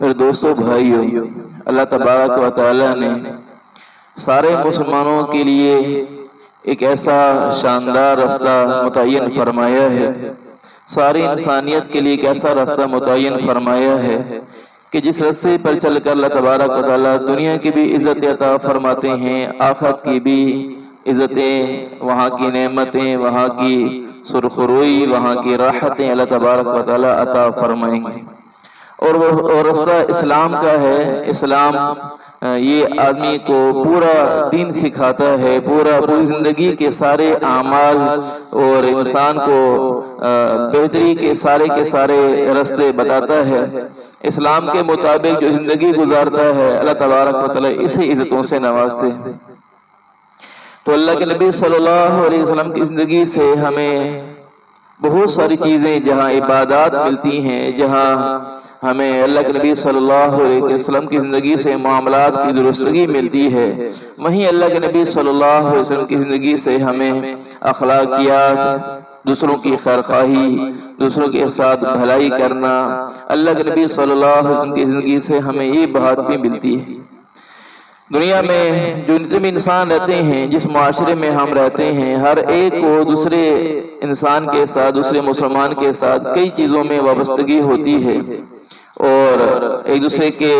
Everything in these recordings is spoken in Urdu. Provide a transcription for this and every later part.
پھر دوستو بھائیو، اللہ تبارک و تعالی نے سارے مسلمانوں کے لیے ایک ایسا شاندار راستہ متعین فرمایا ہے، ساری انسانیت کے لیے ایک ایسا راستہ متعین فرمایا ہے کہ جس راستے پر چل کر اللہ تبارک و تعالی دنیا کی بھی عزت عطا فرماتے ہیں، آخرت کی بھی عزتیں، وہاں کی نعمتیں، وہاں کی سرخروئی، وہاں کی راحتیں اللہ تبارک و تعالی عطا فرمائیں گے۔ اور وہ راستہ اسلام کا ہے۔ اسلام یہ آدمی کو پورا دین سکھاتا ہے، پوری زندگی کے سارے اعمال اور انسان کو بہتری کے سارے راستے بتاتا ہے۔ اسلام کے مطابق جو زندگی گزارتا ہے، اللہ تبارک و تعالی اسی عزتوں سے نوازتے ہیں۔ تو اللہ کے نبی صلی اللہ علیہ وسلم کی زندگی سے ہمیں بہت ساری چیزیں، جہاں عبادات ملتی ہیں، جہاں ہمیں اللہ کے نبی صلی اللہ علیہ وسلم کی زندگی سے معاملات کی درستگی ملتی ہے، وہیں اللہ کے نبی صلی اللہ علیہ وسلم کی زندگی سے ہمیں اخلاقیات، دوسروں کی خیرخواہی، دوسروں کے ساتھ بھلائی کرنا، اللہ کے نبی صلی اللہ علیہ وسلم کی زندگی سے ہمیں یہ بات بھی ملتی ہے۔ دنیا میں جو جتنے بھی انسان رہتے ہیں، جس معاشرے میں ہم رہتے ہیں، ہر ایک کو دوسرے انسان کے ساتھ، دوسرے مسلمان کے ساتھ کئی چیزوں میں وابستگی ہوتی ہے، اور ایک دوسرے کے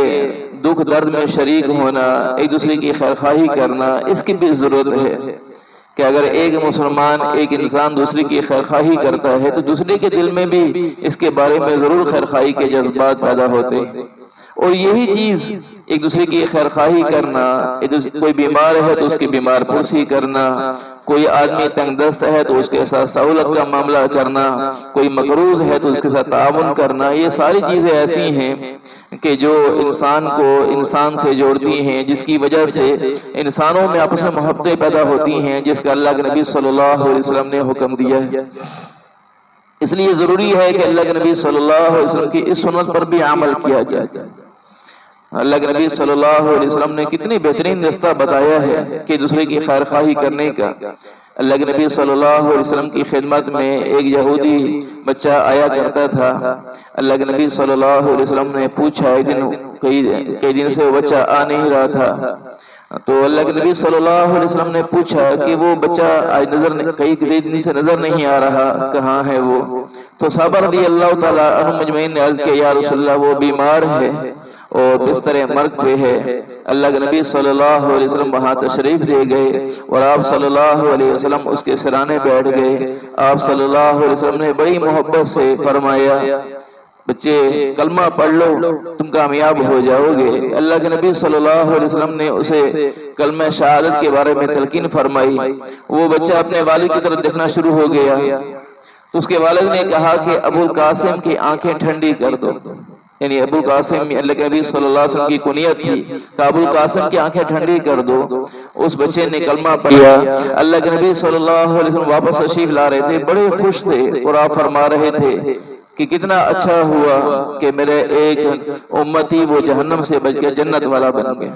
دکھ درد میں شریک ہونا، ایک دوسرے کی خیرخواہی کرنا، اس کی بھی ضرورت ہے کہ اگر ایک مسلمان، ایک انسان دوسرے کی خیرخواہی کرتا ہے تو دوسرے کے دل میں بھی اس کے بارے میں ضرور خیرخواہی کے جذبات پیدا ہوتے ہیں۔ اور یہی چیز ایک دوسرے کی خیرخواہی کرنا، کوئی بیمار ہے تو اس کی بیمار پرسی کرنا، کوئی آدمی تنگ دست ہے تو اس کے ساتھ سہولت کا معاملہ کرنا، کوئی مقروض ہے تو اس کے ساتھ تعاون کرنا، یہ ساری چیزیں ایسی ہیں کہ جو انسان کو انسان سے جوڑتی ہیں، جس کی وجہ سے انسانوں میں آپس میں محبتیں پیدا ہوتی ہیں، جس کا اللہ کے نبی صلی اللہ علیہ وسلم نے حکم دیا ہے۔ اس لیے ضروری ہے کہ اللہ کے نبی صلی اللہ علیہ وسلم کی اس سنت پر بھی عمل کیا جائے۔ اللہ کے نبی صلی اللہ علیہ وسلم نے کتنی بہترین راستہ بتایا ہے کہ دوسرے کی خیرخواہی کرنے کا۔ اللہ کے نبی صلی اللہ علیہ وسلم کی خدمت میں ایک یہودی بچہ آیا کرتا تھا۔ اللہ کے نبی صلی اللہ علیہ وسلم نے پوچھا، کئی دن سے وہ بچہ آ نہیں رہا تھا، تو اللہ کے نبی صلی اللہ علیہ وسلم نے پوچھا کہ وہ بچہ آج کئی دن سے نظر نہیں آ رہا، کہاں ہے وہ؟ تو صحابہ رضی اللہ تعالیٰ عنہ مجمعین نے عرض کیا، یا رسول اللہ وہ بیمار ہے اور بستر مرگ پہ ہے۔ اللہ کے نبی صلی اللہ علیہ وسلم وہاں تشریف لے گئے اور آپ صلی اللہ علیہ وسلم اس کے سرانے بیٹھ گئے۔ آپ صلی اللہ علیہ وسلم نے بڑی محبت سے فرمایا، بچے کلمہ پڑھ لو، تم کامیاب ہو جاؤ گے۔ اللہ کے نبی صلی اللہ علیہ وسلم نے اسے کلمہ شہادت کے بارے میں تلقین فرمائی۔ وہ بچہ اپنے والد کی طرف دیکھنا شروع ہو گیا، تو اس کے والد نے کہا کہ ابو القاسم کی آنکھیں ٹھنڈی کر دو، یعنی ابو القاسم اللہ کے نبی صلی اللہ علیہ وسلم کی کنیت تھی کہ ابو القاسم کی آنکھیں ٹھنڈی کر دو۔ اس بچے نے کلمہ پڑھا۔ اللہ کے نبی صلی اللہ علیہ وسلم واپس تشریف لا رہے تھے، بڑے خوش تھے اور آپ فرما رہے تھے کہ کتنا اچھا ہوا کہ میرے ایک امتی وہ جہنم سے بچ کے جنت والا بن گیا۔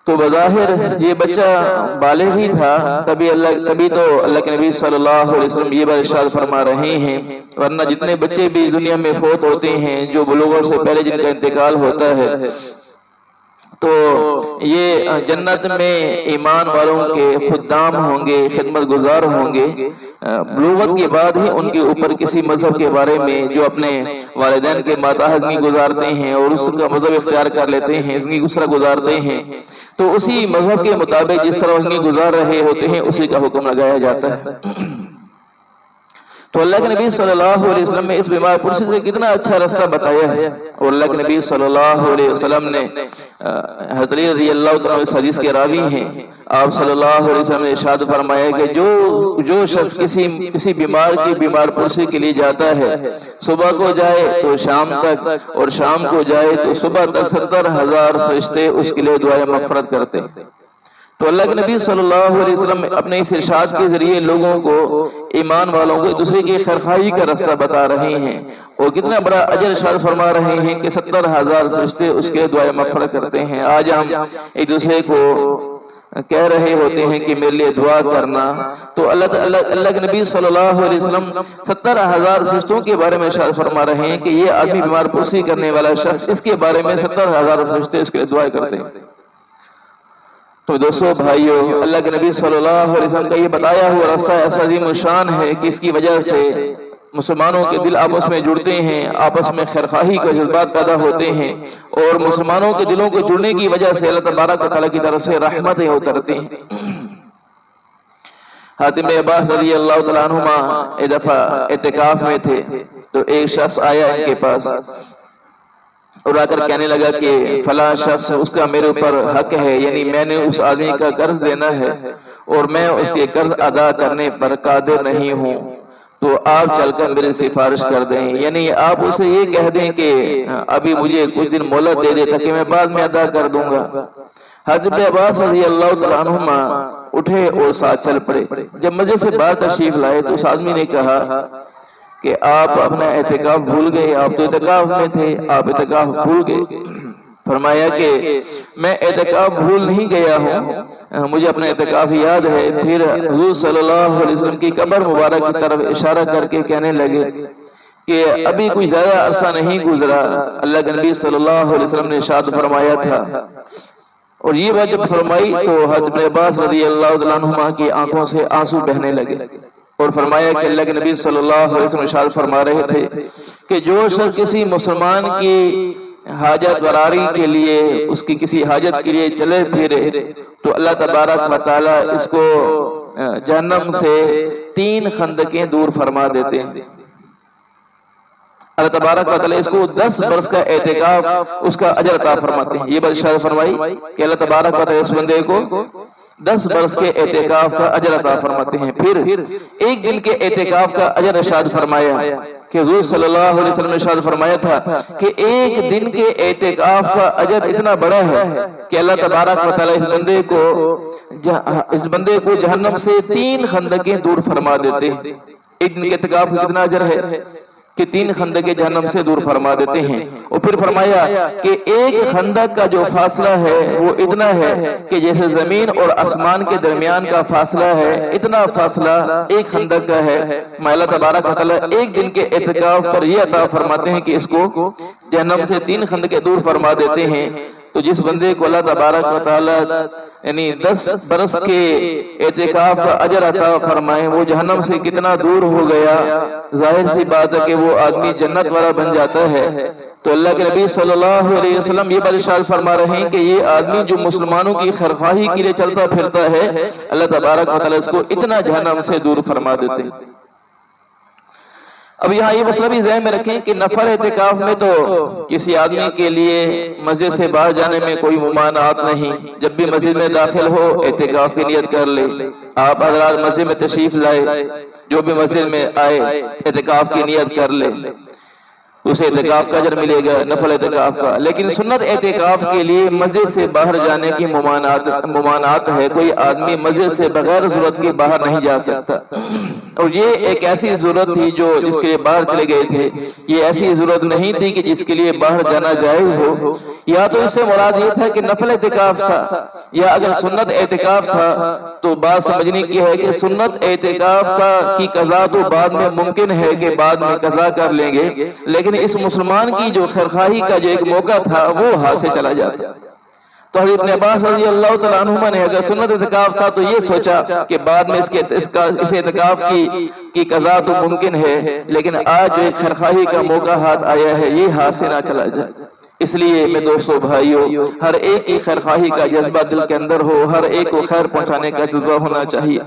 تو بظاہر یہ بچہ بالغ ہی تھا، تبھی تو اللہ کے نبی صلی اللہ علیہ وسلم یہ بات ارشاد فرما رہے ہیں، ورنہ جتنے بچے بھی دنیا میں فوت ہوتے ہیں، جو بلوغوں سے پہلے جن کا انتقال ہوتا ہے، تو یہ جنت میں ایمان والوں کے خدام ہوں گے، خدمت گزار ہوں گے۔ بلوغت کے بعد ہی ان کے اوپر کسی مذہب کے بارے میں جو اپنے والدین کے ماتحت زندگی گزارتے ہیں اور اس کا مذہب اختیار کر لیتے ہیں، زندگی گزرا گزارتے ہیں، تو اسی مذہب کے مطابق جس طرح زندگی گزار رہے ہوتے ہیں اسی کا حکم لگایا جاتا ہے۔ تو اللہ کے نبی صلی اللہ علیہ وسلم نے اس بیمار پرسی سے کتنا اچھا راستہ بتایا ہے، اور اللہ کے نبی صلی اللہ علیہ وسلم نے حضرت علی رضی اللہ تعالیٰ اس حدیث کے راوی ہیں، آپ صلی اللہ علیہ وسلم نے ارشاد فرمایا کہ جو شخص کسی بیمار کی بیمار پرسی کے لیے جاتا ہے، صبح کو جائے تو شام تک، اور شام کو جائے تو صبح تک 70,000 فرشتے اس کے لیے دعائے مغفرت کرتے ہیں۔ تو اللہ کے نبی صلی اللہ علیہ وسلم اپنے اس ارشاد کے ذریعے لوگوں کو، ایمان والوں کو دوسرے کی خیرخواہی کا راستہ بتا رہے ہیں، اور کتنا بڑا اجر ارشاد فرما رہے ہیں کہ 70,000 فرشتے اس کے دعائے مغفرت کرتے ہیں۔ آج ہم ایک دوسرے کو کہہ رہے ہوتے ہیں کہ میرے لیے دعا کرنا، تو اللہ کے نبی صلی اللہ علیہ وسلم 70,000 فرشتوں کے بارے میں ارشاد فرما رہے ہیں کہ یہ آدمی بیمار پرسی کرنے والا شخص، اس کے بارے میں 70,000 فرشتے اس کے لیے دعا کرتے ہیں۔ تو دوستو بھائیو، اللہ کے نبی صلی اللہ علیہ وسلم کا یہ بتایا ہوا راستہ ایسا عظیم الشان ہے کہ اس کی وجہ سے مسلمانوں کے دل آپس میں جڑتے ہیں، آپس میں خیرخواہی کے جذبات پیدا ہوتے ہیں، اور مسلمانوں کے دلوں کو جڑنے کی وجہ سے اللہ تبارک و تعالیٰ کی طرف سے رحمتیں اترتی ہیں۔ حاتم عباس رضی اللہ تعالیٰ عنہما ایک دفعہ اعتکاف میں تھے، تو ایک شخص آیا ان کے پاس اور آ کر کہنے لگا کہ فلاں شخص، اس کا میرے اوپر حق ہے، یعنی میں نے اس آدمی کا قرض دینا ہے اور میں اس کے قرض ادا کرنے پر قادر نہیں ہوں، تو آپ چل کر میری سفارش کر دیں، یعنی آپ اسے یہ کہہ دیں کہ ابھی مجھے کچھ دن مہلت دے دے تاکہ میں بعد میں ادا کر دوں گا۔ حضرت عباس رضی اللہ تعالیٰ عنہما اٹھے اور ساتھ چل پڑے۔ جب مسجد سے باہر تشریف لائے تو اس آدمی نے کہا کہ آپ اپنا اعتکاف بھول گئے، آپ تو اعتکاف میں تھے، آپ اعتکاف بھول گئے۔ فرمایا کہ میں اعتکاف بھول نہیں گیا ہوں، مجھے اپنا اعتکاف یاد ہے۔ پھر حضور صلی اللہ علیہ وسلم کی قبر مبارک کی طرف اشارہ کر کے کہنے لگے کہ ابھی کوئی زیادہ عرصہ نہیں گزرا، اللہ کے نبی صلی اللہ علیہ وسلم نے ارشاد فرمایا تھا، اور یہ بات جب فرمائی تو حضرت عباس رضی اللہ عنہما کی آنکھوں سے آنسو بہنے لگے، اور فرمایا کہ اللہ کے نبی صلی اللہ علیہ وسلم ارشاد فرما رہے تھے کہ جو شخص کسی مسلمان کی حاجت براری کے لیے، اس کی کسی حاجت کے لیے چلے پھرے، تو اللہ تبارک و تعالیٰ اس کو جہنم سے 3 خندقیں دور فرما دیتے ہیں۔ اللہ تبارک و تعالیٰ اس کو 10 برس کا اعتکاف اس کا اجر عطا فرماتے ہیں۔ یہ بات ارشاد فرمائی کہ اللہ تبارک و تعالیٰ اس بندے کو 10 برس کے اعتکاف کا اجر عطا فرماتے ہیں۔ پھر ایک دن کے اعتکاف کا اجر ارشاد فرمایا کہ حضور صلی اللہ علیہ وسلم نے ارشاد فرمایا تھا کہ ایک دن کے اعتکاف کا اجر اتنا بڑا ہے کہ اللہ تبارک و تعالیٰ اس بندے کو جہنم سے 3 خندقیں دور فرما دیتے ہیں۔ ایک دن کے اعتکاف کا کتنا اجر ہے کہ 3 خندقیں جہنم سے دور فرما دیتے ہیں۔ اور پھر فرمایا کہ ایک خندق کا جو فاصلہ ہے وہ اتنا ہے کہ جیسے زمین اور آسمان کے درمیان کا فاصلہ ہے، اتنا فاصلہ ایک خندق کا ہے۔ اللہ تبارک و تعالیٰ ایک دن کے اعتکاف پر یہ عطا فرماتے ہیں کہ اس کو جہنم سے 3 خندقیں دور فرما دیتے ہیں۔ تو جس بندے کو اللہ تبارک و تعالیٰ یعنی 10 برس کے اعتکاف کا اجر عطا فرمائے، وہ جہنم سے کتنا دور ہو گیا، ظاہر سی بات ہے کہ وہ آدمی جنت والا بن جاتا ہے۔ تو اللہ کے نبی صلی اللہ علیہ وسلم یہ بات ارشاد فرما رہے ہیں کہ یہ آدمی جو مسلمانوں کی خیرخواہی کے لیے چلتا پھرتا ہے، اللہ تبارک و تعالیٰ اس کو اتنا جہنم سے دور فرما دیتے ہیں۔ اب یہاں یہ مسئلہ بھی ذہن میں رکھیں کہ نفل اعتکاف میں تو کسی آدمی کے لیے مسجد سے باہر جانے میں کوئی ممانعت نہیں، جب بھی مسجد میں داخل ہو اعتکاف کی نیت کر لے۔ آپ حضرات مسجد میں تشریف لائے، جو بھی مسجد میں آئے اعتکاف کی نیت کر لے، اسے اعتکاف کا اجر ملے گا، نفل اعتکاف کا۔ لیکن سنت اعتکاف کے لیے مسجد سے باہر جانے کی ممانعت ہے، کوئی آدمی مسجد سے بغیر ضرورت کے باہر نہیں جا سکتا۔ اور یہ ایک ایسی ضرورت تھی جو جس کے لیے باہر چلے گئے تھے، یہ ایسی ضرورت نہیں تھی کہ جس کے لیے باہر جانا جائز ہو۔ یا تو اس سے مراد یہ تھا کہ نفل اعتکاف تھا، یا اگر سنت اعتکاف تھا تو بات سمجھنے کی ہے کہ سنت اعتکاف کی قضا تو بعد میں ممکن ہے کہ بعد میں قضا کر لیں گے، لیکن اس مسلمان کی جو خیرخواہی کا جو ایک موقع تھا وہ ہاتھ سے چلا جاتا۔ تو حضرت ابن عباس رضی اللہ تعالیٰ عنہما نے اگر سنت اعتکاف تھا تو یہ سوچا کہ بعد میں اس اعتکاف کی قضا تو ممکن ہے، لیکن آج جو ایک خیرخواہی کا موقع ہاتھ آیا ہے یہ ہاتھ سے نہ چلا جائے۔ اس لیے میں دوستو بھائیو، ہر ایک کی خیرخواہی کا جذبہ دل کے اندر ہو، ہر ایک کو خیر پہنچانے کا جذبہ ہونا چاہیے۔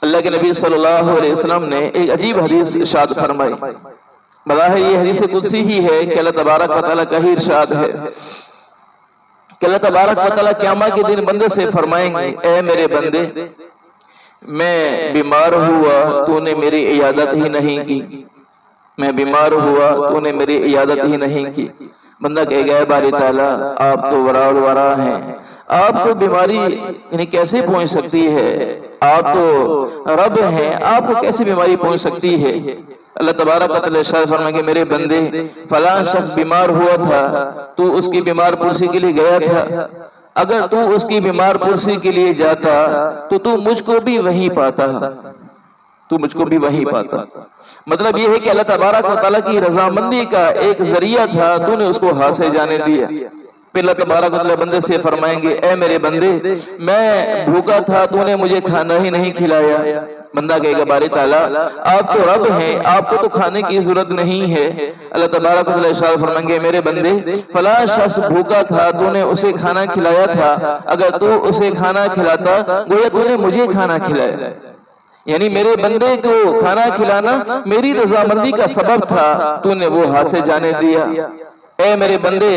اللہ کے نبی صلی اللہ علیہ وسلم نے ایک عجیب حدیث ارشاد فرمائی، بظاہر یہ حدیث قدسی ہی ہے کہ اللہ تبارک و تعالیٰ کا ہی ارشاد ہے کہ اللہ تبارک و تعالیٰ قیامت کے دن بندے سے فرمائیں گے، اے میرے بندے، میں بیمار ہوا تو نے میری عیادت ہی نہیں کی، میں بیمار ہوا تو نے میری عیادت ہی نہیں کی۔ بندہ کہے گا، اے باری تعالیٰ آپ تو ورا الورا ہیں، آپ کو بیماری یعنی کیسے پہنچ سکتی ہے، آپ تو رب ہیں، آپ کو کیسے بیماری پہنچ سکتی ہے؟ اللہ تبارک و تعالی ارشاد فرمائے کہ میرے بندے فلاں شخص بیمار ہوا تھا، تو اس کی بیمار پرسی کے لیے گیا تھا، اگر تو اس کی بیمار پرسی کے لیے جاتا تو تو مجھ کو بھی وہیں پاتا، تو مجھ کو بھی وہیں پاتا۔ مطلب یہ ہے کہ اللہ تبارک و تعالیٰ کی رضامندی کا ایک ذریعہ تھا، تو نے اس کو ہاتھ سے جانے دیا۔ پھر اللہ تبارک و تعالیٰ بندے سے فرمائیں گے اے میرے بندے میں بھوکا تھا، تو نے مجھے کھانا ہی نہیں کھلایا۔ بندہ کہے گا باری تعالیٰ آپ تو رب ہیں، آپ کو تو کھانے کی ضرورت نہیں ہے۔ اللہ تبارک و تعالیٰ ارشاد فرمائیں گے میرے بندے فلاں شخص بھوکا تھا، تو نے اسے کھانا کھلایا تھا، اگر تو اسے کھانا کھلاتا گویا تو نے مجھے کھانا کھلایا۔ یعنی میرے بندے کو کھانا کھلانا میری رضامندی کا سبب تھا، تو نے وہ ہاتھ سے جانے دیا۔ اے میرے بندے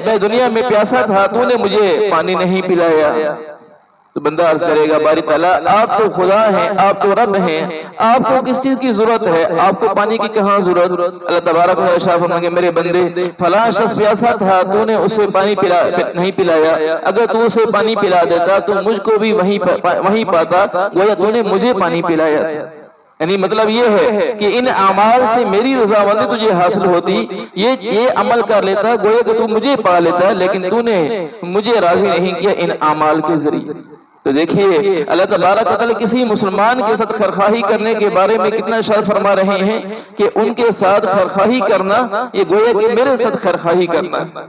میں دنیا میں پیاسا تھا، تو نے مجھے پانی نہیں پلایا۔ تو بندہ عرض کرے گا باری تعالیٰ آپ تو خدا ہیں، آپ تو رب ہیں، آپ کو کس چیز کی ضرورت ہے، آپ کو پانی کی کہاں ضرورت؟ اللہ تبارک و تعالیٰ ارشاد فرمائیں گے میرے بندے فلاں شخص پیاسا تھا، تو نے اسے پانی نہیں پلایا، اگر تو اسے پانی پلا دیتا تو مجھ کو بھی وہیں پاتا، گویا تو نے مجھے پانی پلایا تھا۔ یعنی مطلب یہ ہے کہ ان اعمال سے میری رضامندی تجھے حاصل ہوتی، یہ عمل کر لیتا گویا کہ تو مجھے پا لیتا، لیکن تو نے مجھے راضی نہیں کیا ان اعمال کے ذریعے۔ تو دیکھیے اللہ تبارک و تعالیٰ کسی مسلمان کے ساتھ خیرخواہی کرنے کے بارے میں کتنا ارشاد فرما رہے ہیں کہ ان کے ساتھ خیرخواہی کرنا یہ گویا کہ میرے ساتھ خیرخواہی کرنا ہے۔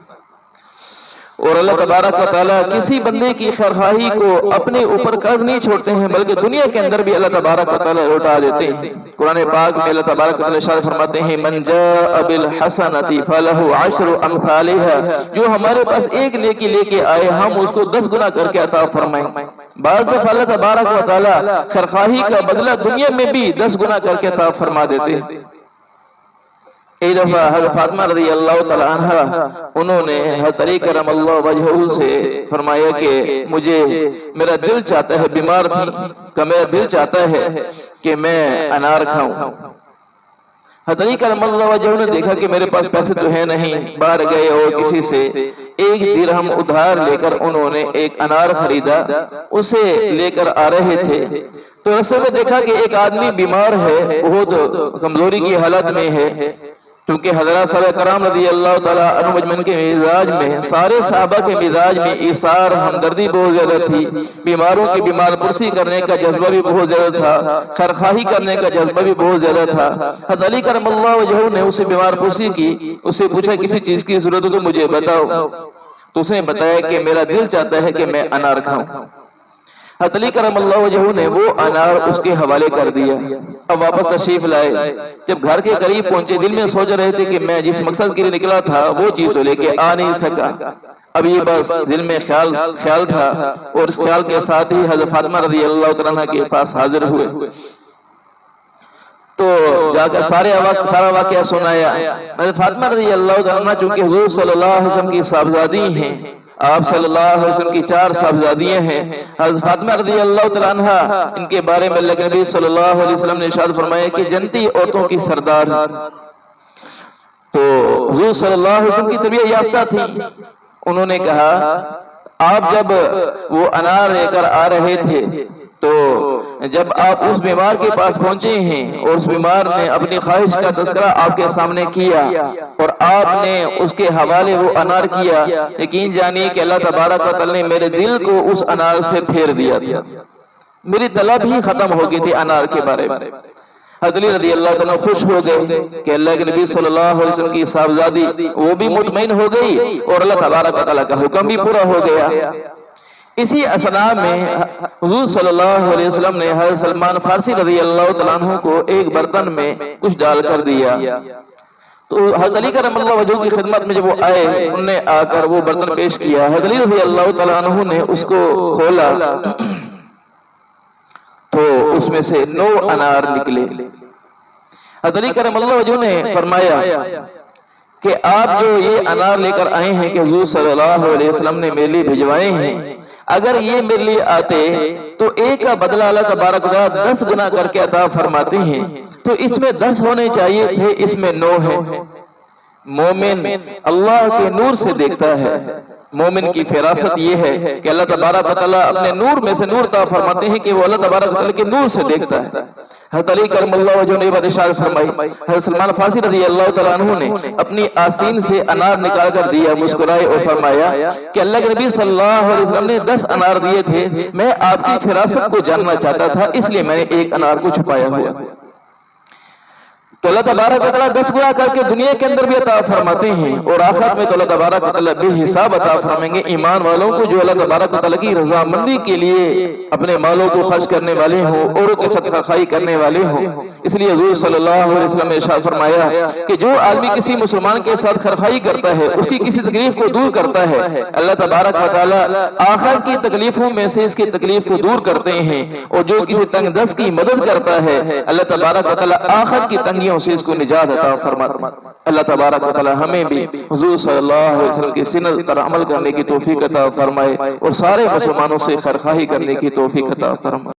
اور اللہ تبارک و تعالیٰ کسی بندے کی خیرخواہی کو اپنے اوپر قرض نہیں چھوڑتے ہیں، بلکہ دنیا کے اندر بھی اللہ تبارک و تعالیٰ لوٹا دیتے ہیں۔ قرآن پاک میں اللہ تبارک و تعالیٰ ارشاد فرماتے ہیں من جاء بالحسنۃ فلہ عشر امثالھا، جو ہمارے پاس ایک نیکی لے کے آئے ہم اس کو 10 گنا کر کے عطا فرمائیں۔ بعض دفعہ اللہ تبارک و تعالیٰ خیرخواہی کا بدلہ دنیا میں بھی 10 گنا کر کے عطا فرما دیتے ہیں۔ ایک دفعہ حضرت فاطمہ رضی اللہ تعالیٰ عنہ انہوں نے حضرت علی کرم اللہ وجہہ سے فرمایا کہ مجھے میرا دل چاہتا ہے، بیمار تھی کہ میرا دل چاہتا ہے کہ میں انار کھاؤں۔ حضرت علی کرم اللہ وجہہ نے دیکھا کہ میرے پاس پیسے تو ہیں نہیں، باہر گئے اور کسی سے 1 درہم ادھار لے کر انہوں نے ایک انار خریدا، اسے لے کر آ رہے تھے تو رسول نے دیکھا کہ ایک آدمی بیمار ہے، بہت کمزوری کی حالت میں ہے، کیونکہ حضرات صحابہ کرام رضی اللہ تعالیٰ عنہ مجمعین کے مزاج میں، سارے صحابہ کے مزاج میں ایثار ہمدردی بہت زیادہ تھی، بیماروں کی بیمار پرسی کرنے کا جذبہ بھی بہت زیادہ تھا، خیرخواہی کرنے کا جذبہ بھی بہت زیادہ تھا۔ حضرت علی کرم اللہ وجہہ نے اسے بیمار پرسی کی، اس سے پوچھا کسی چیز کی ضرورت ہو تو مجھے بتاؤ، تو اس نے بتایا کہ میرا دل چاہتا ہے کہ میں انار کھاؤں۔ حضرت علی کرم اللہ وجہہ نے وہ انار اس کے حوالے کر دیا۔ اب واپس تشریف لائے، جب گھر کے قریب پہنچے دل میں سوچ رہے تھے کہ میں جس مقصد کے لیے نکلا تھا وہ چیز تو لے کے آ نہیں سکا، اب یہ بس دل میں خیال تھا، اور اس خیال کے ساتھ ہی حضرت فاطمہ رضی اللہ عنہ کے پاس حاضر ہوئے تو جا کر سارا واقعہ سنایا۔ حضرت فاطمہ رضی اللہ عنہ چونکہ حضور صلی اللہ علیہ وسلم کی صاحبزادی ہیں، آپ صلی اللہ علیہ وسلم کی 4 صاحبزادیاں ہیں، حضرت فاطمہ رضی اللہ عنہ ان کے بارے میں اللہ کے نبی صلی اللہ علیہ وسلم نے ارشاد فرمایا کہ جنتی عورتوں کی سردار، تو حضور صلی اللہ علیہ وسلم کی تربیت یافتہ تھی، انہوں نے کہا آپ جب وہ انار لے کر آ رہے تھے تو جب آپ اس بیمار کے پاس پہنچے ہیں اور اس بیمار نے اپنی خواہش کا تذکرہ آپ کے سامنے کیا اور آپ نے اس کے حوالے وہ انار کیا، یقین جانیے کہ اللہ تبارک و تعالی نے میرے دل کو اس انار سے پھیر دیا تھا، میری طلب ہی ختم ہو گئی تھی انار کے بارے میں۔ حضرت علی رضی اللہ عنہ خوش ہو گئے کہ اللہ کے نبی صلی اللہ علیہ وسلم کی صاحبزادی وہ بھی مطمئن ہو گئی اور اللہ تبارک و تعالی کا حکم بھی پورا ہو گیا۔ اسی اثناء میں حضور صلی اللہ علیہ وسلم نے حضرت سلمان فارسی رضی اللہ عنہ کو ایک برتن میں کچھ ڈال کر دیا، تو حضرت علی کرم اللہ وجہہ کی خدمت میں جب وہ آئے انہوں نے آ کر وہ برتن پیش کیا، حضرت علی رضی اللہ عنہ نے اس کو کھولا تو اس میں سے 9 انار نکلے۔ حضرت علی کرم اللہ وجہہ نے فرمایا کہ آپ جو یہ انار لے کر آئے ہیں کہ حضور صلی اللہ علیہ وسلم نے میرے لیے بھجوائے ہیں، اگر یہ میرے لیے آتے تو ایک کا بدلہ اللہ تبارک و تعالیٰ 10 گنا کر کے عطا فرماتے ہیں، تو اس میں 10 ہونے چاہیے تھے، اس میں 9 ہیں۔ مومن اللہ کے نور سے دیکھتا ہے۔ مومن کی فراست یہ ہے کہ اللہ تبارک و تعالیٰ اپنے نور میں سے نور عطا فرماتے ہیں کہ وہ اللہ تبارک و تعالیٰ کے نور سے دیکھتا ہے۔ حضرت علی کرم اللہ وجہہ نے ارشاد فرمائی، حضرت سلمان فارسی رضی اللہ تعالیٰ عنہ نے اپنی آستین سے انار نکال کر دیا، مسکرائے اور فرمایا کہ اللہ کے نبی صلی اللہ علیہ وسلم نے 10 انار دیے تھے، میں آپ کی فراست کو جاننا چاہتا تھا، اس لیے میں نے ایک انار کو چھپایا ہوا۔ تو اللہ تبارک و تعالیٰ 10 گنا کر کے دنیا کے اندر بھی عطا فرماتے ہیں، اور آخرت میں تو اللہ تبارک و تعالیٰ بے حساب عطا فرمائیں گے ایمان والوں کو جو اللہ تبارک و تعالیٰ کی رضامندی کے لیے اپنے مالوں کو خرچ کرنے والے ہوں، اوروں کے صدقہ خائی کرنے والے ہوں۔ اس لیے حضور صلی اللہ علیہ وسلم نے ارشاد فرمایا کہ جو آدمی کسی مسلمان کے ساتھ خیرخواہی کرتا ہے، اس کی کسی تکلیف کو دور کرتا ہے، اللہ تبارک و تعالیٰ آخر کی تکلیفوں میں سے اس کی تکلیف کو دور کرتے ہیں، اور جو کسی تنگ دست کی مدد کرتا ہے، اللہ تبارک و تعالیٰ آخر کی تنگیوں سے اس کو نجات عطا فرماتا ہے۔ اللہ تبارک و تعالیٰ ہمیں بھی حضور صلی اللہ علیہ وسلم کی سنت پر عمل کرنے کی توفیق عطا فرمائے، اور سارے مسلمانوں سے خیرخواہی کرنے کی توفیق عطا فرمائے۔